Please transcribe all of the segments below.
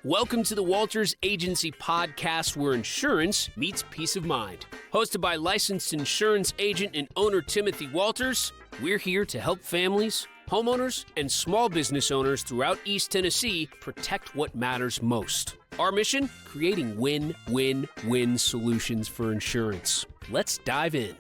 Welcome to the Walters Agency podcast, where insurance meets peace of mind. Hosted by licensed insurance agent and owner Timothy Walters, we're here to help families, homeowners, and small business owners throughout East Tennessee protect what matters most. Our mission? Creating win-win-win solutions for insurance. Let's dive in.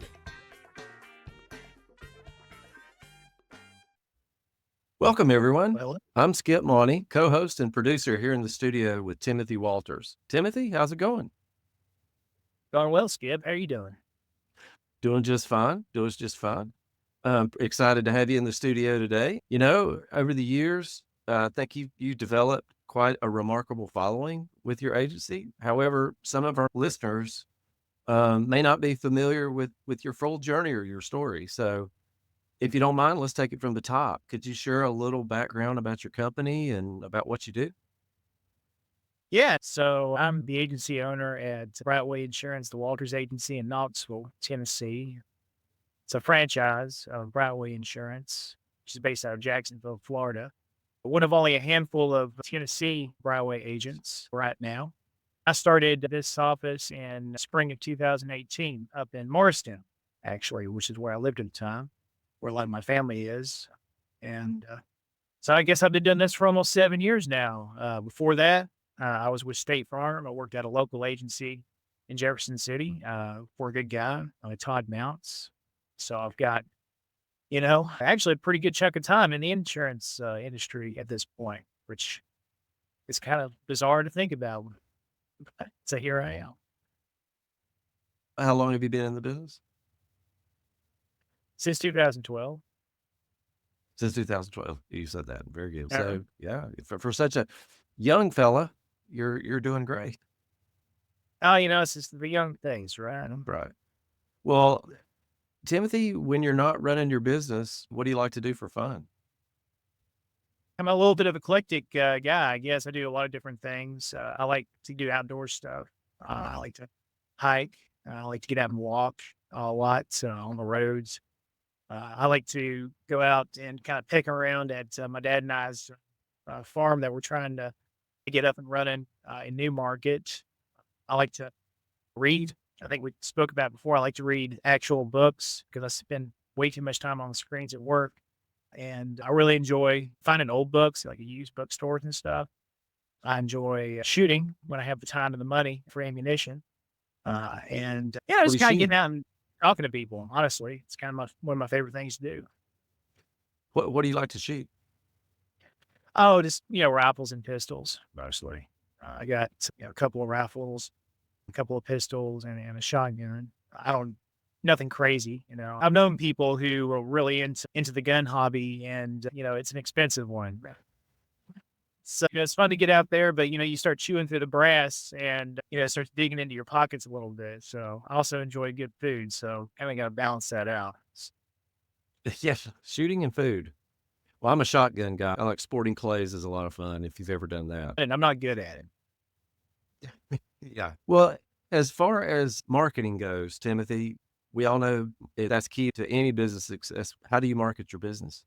Welcome, everyone. I'm Skip Mauney, co-host and producer here in the studio with Timothy Walters. Timothy, how's it going? Going well, Skip. How are you doing? Doing just fine. Excited to have you in the studio today. You know, over the years, I think you developed quite a remarkable following with your agency. However, some of our listeners may not be familiar with your full journey or your story. So if you don't mind, let's take it from the top. Could you share a little background about your company and about what you do? Yeah, so I'm the agency owner at Brightway Insurance, the Walters Agency in Knoxville, Tennessee. It's a franchise of Brightway Insurance, which is based out of Jacksonville, Florida. One of only a handful of Tennessee Brightway agents right now. I started this office in spring of 2018 up in Morristown, actually, which is where I lived at the time, where a lot of my family is. And so I guess I've been doing this for almost 7 years now. Before that, I was with State Farm. I worked at a local agency in Jefferson City for a good guy, Todd Mounts. So I've got, actually a pretty good chunk of time in the insurance industry at this point, which is kind of bizarre to think about. So here I am. How long have you been in the business? Since 2012. Since 2012. You said that. Very good. So yeah, for such a young fella, you're doing great. Oh, it's just the young things, right? Right. Well, Timothy, when you're not running your business, what do you like to do for fun? I'm a little bit of eclectic guy, I guess. I do a lot of different things. I like to do outdoor stuff. I like to hike. I like to get out and walk a lot on the roads. I like to go out and kind of pick around at my dad and I's farm that we're trying to get up and running in Newmarket. I like to read. I think we spoke about before. I like to read actual books because I spend way too much time on the screens at work. And I really enjoy finding old books, like used bookstores and stuff. I enjoy shooting when I have the time and the money for ammunition. Just kind of getting out and talking to people. Honestly, it's kind of one of my favorite things to do. What do you like to shoot? Oh, just rifles and pistols mostly. I got a couple of rifles, a couple of pistols, and a shotgun. Nothing crazy. I've known people who are really into the gun hobby, and it's an expensive one. So it's fun to get out there, but you start chewing through the brass, and it starts digging into your pockets a little bit. So I also enjoy good food, so kind of got to balance that out. Yes, shooting and food. Well, I'm a shotgun guy. I like sporting clays is a lot of fun if you've ever done that. And I'm not good at it. Yeah. Well, as far as marketing goes, Timothy, we all know that's key to any business success. How do you market your business?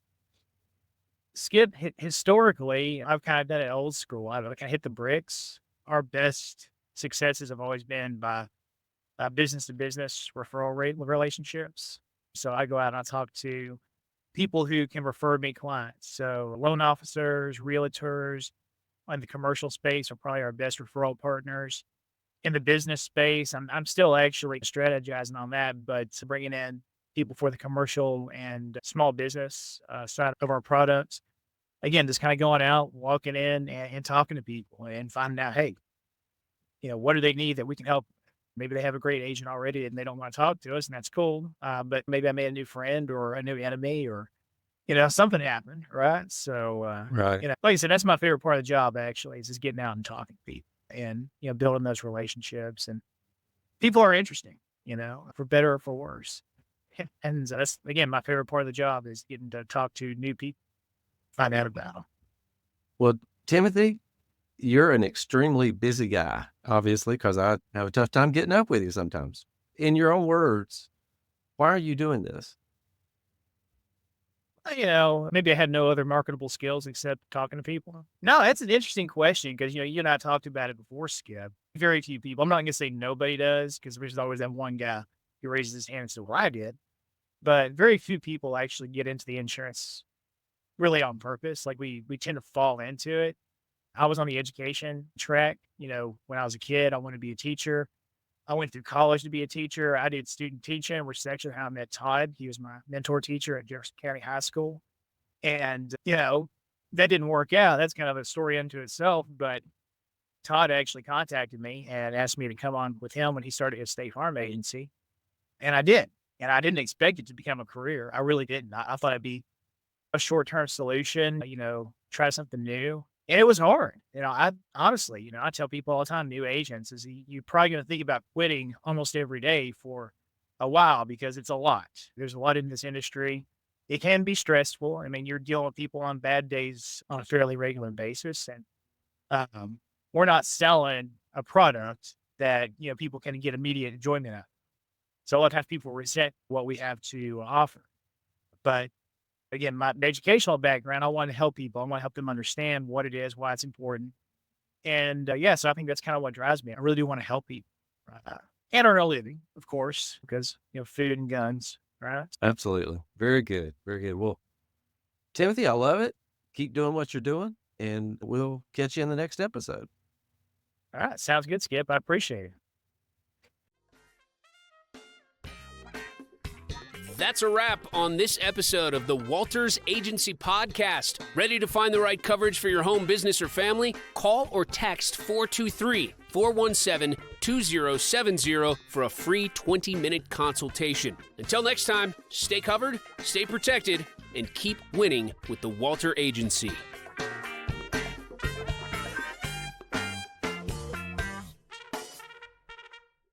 Skip, historically, I've kind of done it old school. I've kind of hit the bricks. Our best successes have always been by business-to-business referral rate relationships. So I go out and I talk to people who can refer me clients. So loan officers, realtors in the commercial space are probably our best referral partners. In the business space, I'm still actually strategizing on that, but bringing in people for the commercial and small business side of our products. Again, just kind of going out, walking in and talking to people and finding out, hey, what do they need that we can help? Maybe they have a great agent already and they don't want to talk to us, and that's cool. But maybe I made a new friend or a new enemy, or, something happened, right? So, right. Like I said, that's my favorite part of the job, actually, is just getting out and talking to people and, building those relationships. And people are interesting, for better or for worse. And that's, again, my favorite part of the job is getting to talk to new people, find out about them. Well, Timothy, you're an extremely busy guy, obviously, because I have a tough time getting up with you sometimes. In your own words, why are you doing this? Maybe I had no other marketable skills except talking to people. No, that's an interesting question because, you and I talked about it before, Skip. Very few people, I'm not going to say nobody does because there's always that one guy who raises his hand and says, well, I did. But very few people actually get into the insurance really on purpose. Like we tend to fall into it. I was on the education track. When I was a kid, I wanted to be a teacher. I went through college to be a teacher. I did student teaching, which is actually how I met Todd. He was my mentor teacher at Jefferson County High School. And, that didn't work out. That's kind of a story unto itself. But Todd actually contacted me and asked me to come on with him when he started his state farm agency. And I did. And I didn't expect it to become a career. I really didn't. I thought it'd be a short-term solution, try something new. And it was hard. I honestly, I tell people all the time, new agents, is you're probably going to think about quitting almost every day for a while because it's a lot. There's a lot in this industry. It can be stressful. I mean, you're dealing with people on bad days on a fairly regular basis. And we're not selling a product that, people can get immediate enjoyment of. So a lot of times people resent what we have to offer. But again, my educational background, I want to help people. I want to help them understand what it is, why it's important. And so I think that's kind of what drives me. I really do want to help people and earn a living, of course, because, food and guns, right? Absolutely. Very good. Very good. Well, Timothy, I love it. Keep doing what you're doing, and we'll catch you in the next episode. All right. Sounds good, Skip. I appreciate it. That's a wrap on this episode of the Walters Agency Podcast. Ready to find the right coverage for your home, business, or family? Call or text 423-417-2070 for a free 20-minute consultation. Until next time, stay covered, stay protected, and keep winning with the Walter Agency.